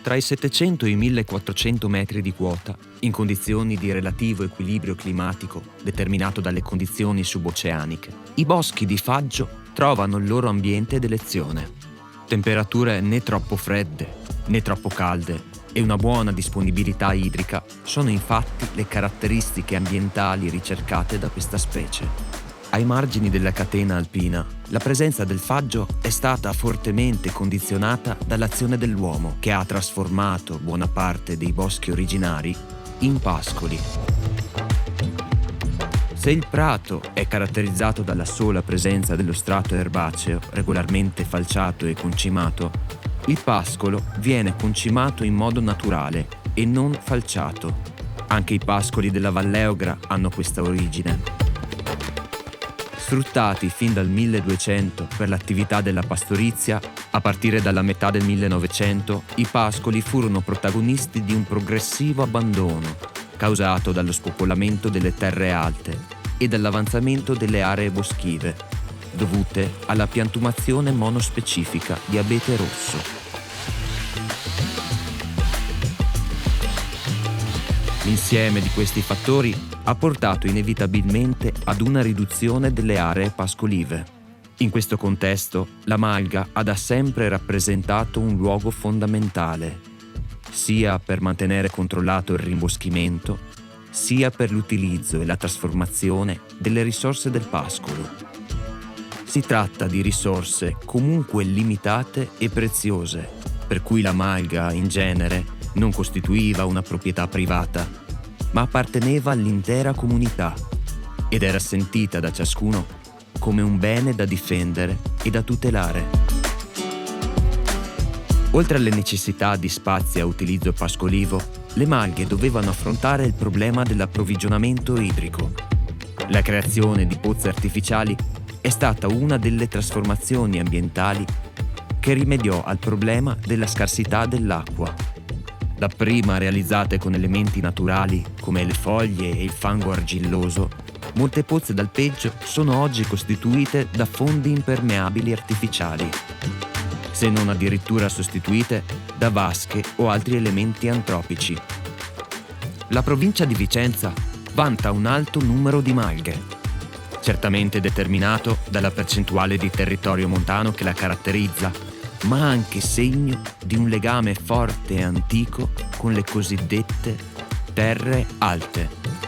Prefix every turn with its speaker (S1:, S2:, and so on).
S1: tra i 700 e i 1400 metri di quota, in condizioni di relativo equilibrio climatico determinato dalle condizioni suboceaniche, i boschi di faggio trovano il loro ambiente d'elezione. Temperature né troppo fredde né troppo calde e una buona disponibilità idrica sono infatti le caratteristiche ambientali ricercate da questa specie. Ai margini della catena alpina, la presenza del faggio è stata fortemente condizionata dall'azione dell'uomo, che ha trasformato buona parte dei boschi originari in pascoli. Se il prato è caratterizzato dalla sola presenza dello strato erbaceo, regolarmente falciato e concimato, il pascolo viene concimato in modo naturale e non falciato. Anche i pascoli della Valleogra hanno questa origine. Sfruttati fin dal 1200 per l'attività della pastorizia, a partire dalla metà del 1900 i pascoli furono protagonisti di un progressivo abbandono causato dallo spopolamento delle terre alte e dall'avanzamento delle aree boschive, dovute alla piantumazione monospecifica di abete rosso. L'insieme di questi fattori ha portato inevitabilmente ad una riduzione delle aree pascolive. In questo contesto, la malga ha da sempre rappresentato un luogo fondamentale, sia per mantenere controllato il rimboschimento, sia per l'utilizzo e la trasformazione delle risorse del pascolo. Si tratta di risorse comunque limitate e preziose, per cui la malga, in genere, non costituiva una proprietà privata, ma apparteneva all'intera comunità ed era sentita da ciascuno come un bene da difendere e da tutelare. Oltre alle necessità di spazi a utilizzo pascolivo, le malghe dovevano affrontare il problema dell'approvvigionamento idrico. La creazione di pozze artificiali è stata una delle trasformazioni ambientali che rimediò al problema della scarsità dell'acqua. Dapprima realizzate con elementi naturali come le foglie e il fango argilloso, molte pozze d'alpeggio sono oggi costituite da fondi impermeabili artificiali, se non addirittura sostituite da vasche o altri elementi antropici. La provincia di Vicenza vanta un alto numero di malghe, certamente determinato dalla percentuale di territorio montano che la caratterizza, ma anche segno di un legame forte e antico con le cosiddette terre alte.